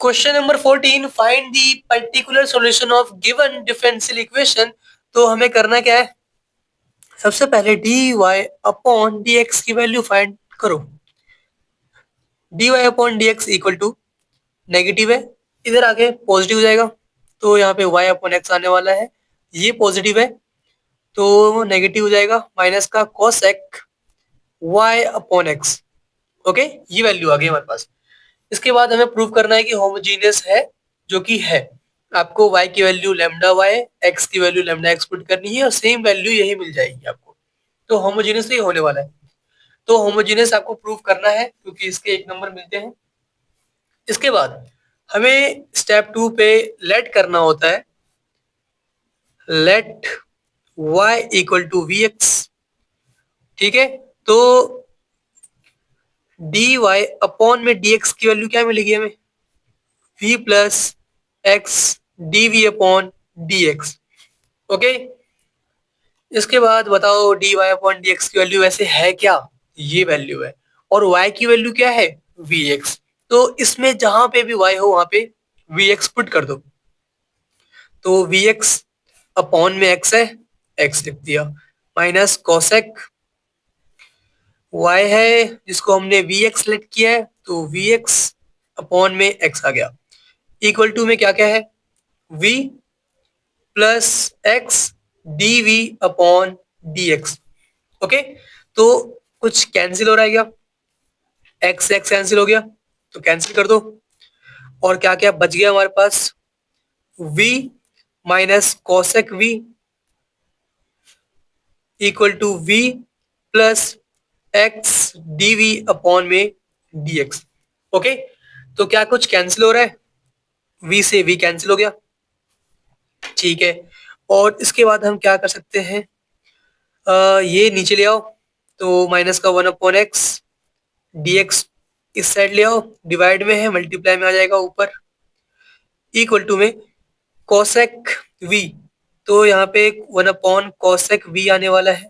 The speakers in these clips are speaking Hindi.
Question number 14, find the particular solution of given differential equation. तो हमें करना क्या है, सबसे पहले dy अपॉन dx की वैल्यू फाइंड करो। dy upon dx equal to negative है, इधर आके पॉजिटिव हो जाएगा, तो यहाँ पे y अपॉन x आने वाला है, ये पॉजिटिव है तो नेगेटिव हो जाएगा, माइनस का cosec y upon x। Okay, ये वैल्यू आ गई हमारे पास। इसके बाद हमें प्रूव करना है कि होमोजीनियस है, जो कि है। आपको y की वैल्यू लैम्डा y, x की वैल्यू लैम्डा x पुट करनी है और सेम वैल्यू यही मिल जाएगी आपको। तो होमोजीनियस ही होने वाला है। तो होमोजीनियस आपको प्रूव करना है क्योंकि इसके 1 नंबर मिलते हैं। इसके बाद हमें स्टेप 2 पे लेट करना होता है, let y equal to vx। ठीक है, तो dy अपॉन में dx की वैल्यू क्या मिलेगी हमें, v plus x dv upon dx। Okay, इसके बाद बताओ dy अपॉन dx की वैल्यू वैसे है क्या, ये वैल्यू है, और y की वैल्यू क्या है, vx। तो इसमें जहां पे भी y हो वहां पे vx पुट कर दो। तो vx अपॉन में x है, x लिख दिया, माइनस कोसेक y है जिसको हमने vx सेलेक्ट किया है, तो vx अपॉन में x आ गया, इक्वल टू में क्या क्या है, v plus x dv upon dx। Okay, तो कुछ कैंसिल हो रहा है क्या, x x कैंसिल हो गया, तो कैंसिल कर दो, और क्या क्या बच गया हमारे पास, v minus cosec v equal to v plus x dv upon में dx। ओके, तो क्या कुछ कैंसिल हो रहा है, v से v कैंसिल हो गया, ठीक है। और इसके बाद हम क्या कर सकते हैं, ये नीचे ले आओ, तो माइनस का 1/x dx इस साइड ले आओ, डिवाइड में है मल्टीप्लाई में आ जाएगा ऊपर, इक्वल टू में कोसेक v, तो यहाँ पे 1/cosec v आने वाला है,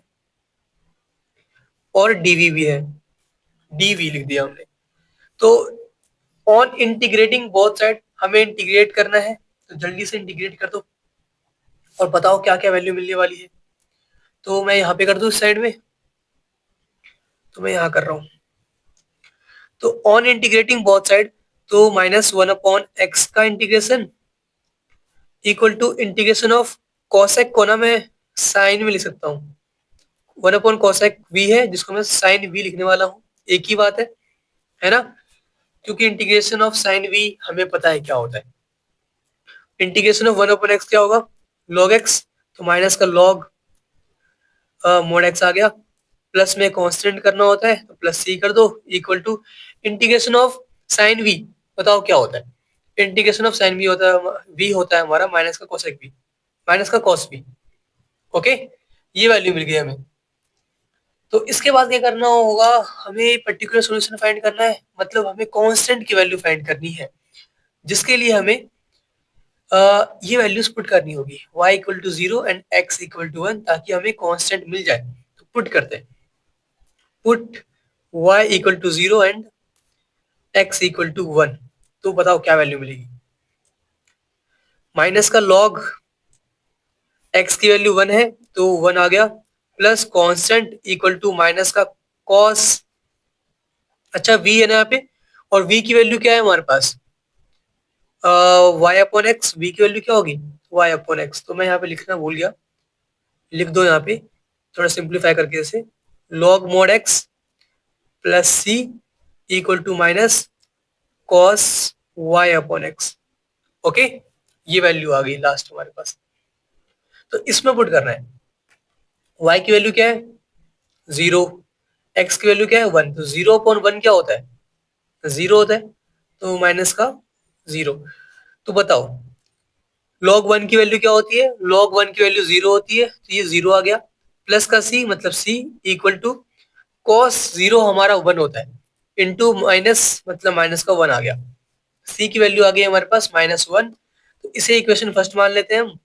और dv भी है, dv लिख दिया हमने। तो ऑन इंटीग्रेटिंग बोथ साइड हमें इंटीग्रेट करना है, तो जल्दी से इंटीग्रेट कर दो और बताओ क्या क्या वैल्यू मिलने वाली है। तो मैं यहाँ पे कर दूं इस साइड में, तो मैं यहाँ कर रहा हूँ। तो ऑन इंटीग्रेटिंग बोथ साइड, तो माइनस 1/x का integration equal to integration of cosec को ना मैं साइन में लिख सकता हूँ, 1/cosec v है जिसको मैं साइन v लिखने वाला हूँ, एक ही बात है ना, क्योंकि इंटीग्रेशन ऑफ साइन v हमें पता है क्या होता है। इंटीग्रेशन ऑफ 1/x क्या होगा, log x, तो माइनस का log मोड x आ गया, प्लस में कांस्टेंट करना होता है तो प्लस c कर दो, equal to integration of sine v, बताओ क्या होता है। इंटीग्रेशन ऑफ साइन v होता है, v होता है हमारा माइनस का कोसेक v, माइनस का कॉस v। ओके, ये वैल्यू मिल गई हमें। तो इसके बाद क्या करना होगा, हमें पर्टिकुलर सॉल्यूशन फाइंड करना है, मतलब हमें कांस्टेंट की वैल्यू फाइंड करनी है, जिसके लिए हमें ये वैल्यूज पुट करनी होगी, y equal to 0 and x equal to 1, ताकि हमें कांस्टेंट मिल जाए। तो पुट करते हैं, put y equal to 0 and x equal to 1, तो बताओ क्या वैल्यू मिलेगी, माइनस का log x की वैल्यू 1 है तो 1 आ गया, plus constant equal to minus का cos, अच्छा v है ना यहाँ पे, और v की वैल्यू क्या है हमारे पास, y अपॉन एक्स, v की वैल्यू क्या होगी, y अपॉन एक्स, तो मैं यहाँ पे लिखना भूल गया, लिख दो यहाँ पे थोड़ा सिंप्लीफाई करके, जैसे log mod x plus c equal to minus cos y upon x. Okay, ये वैल्यू आ गई लास्ट हमारे पास। तो इसमें पुट करना है, y की वैल्यू क्या है 0, x की वैल्यू क्या है 1, तो 0/1 क्या होता है, 0 होता है, तो माइनस का 0। तो बताओ log 1 की वैल्यू क्या होती है, log 1 की वैल्यू 0 होती है, तो ये 0 आ गया, प्लस का c मतलब c इक्वल टू cos 0 हमारा 1 होता है, इंटू माइनस मतलब माइनस का 1 आ गया, c की वैल्यू आ गई हमारे पास -1, तो इसे इक्वेशन फर्स्ट मान लेते हैं हम।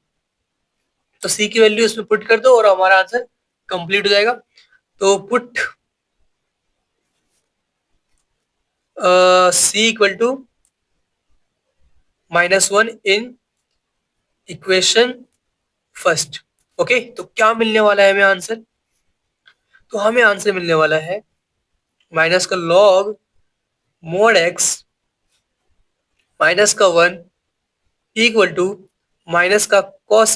तो c की वैल्यू इसमें पुट कर दो और हमारा आंसर कंप्लीट हो जाएगा। तो put c equal to -1 in equation first. Okay, तो क्या मिलने वाला है हमें आंसर? तो हमें आंसर मिलने वाला है माइनस का लॉग मोड एक्स माइनस का 1 इक्वल टू माइनस का कॉस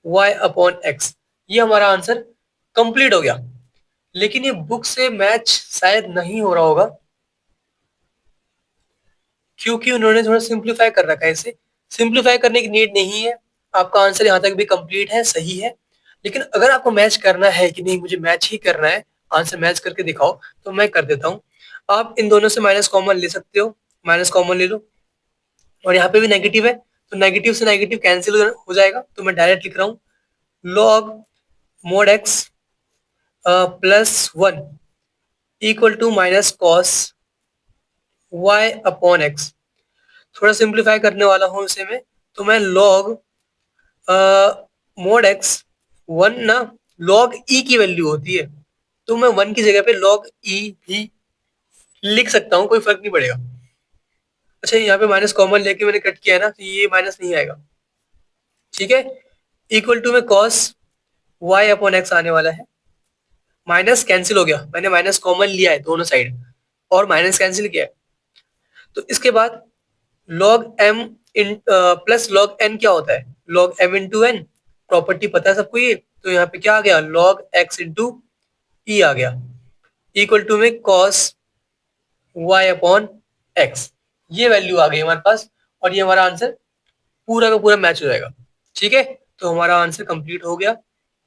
y अपॉन एक्स। ये हमारा आंसर कंप्लीट हो गया। लेकिन ये बुक से मैच शायद नहीं हो रहा होगा, क्योंकि उन्होंने थोड़ा सिंप्लीफाई कर रखा है इसे। सिंप्लीफाई करने की नीड नहीं है, आपका आंसर यहाँ तक भी कंप्लीट है, सही है। लेकिन अगर आपको मैच करना है कि नहीं मुझे मैच ही करना है, आंसर मैच करके दिखाओ, तो मैं कर देता हूँ। आप इन दोनों से माइनस कॉमन ले सकते हो, माइनस कॉमन ले लो, और यहाँ पे भी नेगेटिव है, तो नेगेटिव से नेगेटिव कैंसिल हो जाएगा। तो मैं डायरेक्ट लिख रहा हूँ log mod x +1 equal to minus cos y upon x. थोड़ा सिंप्लीफाई करने वाला हूँ इसे मैं, तो मैं लॉग मोड एक्स 1 ना, लॉग ई की वैल्यू होती है, तो मैं 1 की जगह पे लॉग ई भी लिख सकता हूँ, कोई फर्क नहीं पड़ेगा। अच्छा, यहाँ पे माइनस कॉमन लेके मैंने कट किया है ना, तो ये माइनस नहीं आएगा, ठीक है। इक्वल टू में कॉस y अपॉन एक्स आने वाला है। माइनस कैंसिल हो गया, मैंने माइनस कॉमन लिया है दोनों साइड और माइनस कैंसिल किया है। तो इसके बाद log m in plus log n क्या होता है? Log m into n, property पता है सबको ये। तो यहाँ पे क्या आ गया? लॉग x इंटू ई आ गया, इक्वल टू में कॉस y अपॉन एक्स। ये वैल्यू आ गई हमारे पास, और ये हमारा आंसर पूरा का पूरा मैच हो जाएगा, ठीक है। तो हमारा आंसर कंप्लीट हो गया,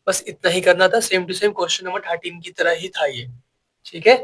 बस इतना ही करना था। Same to same question number 13 की तरह ही था ये, ठीक है।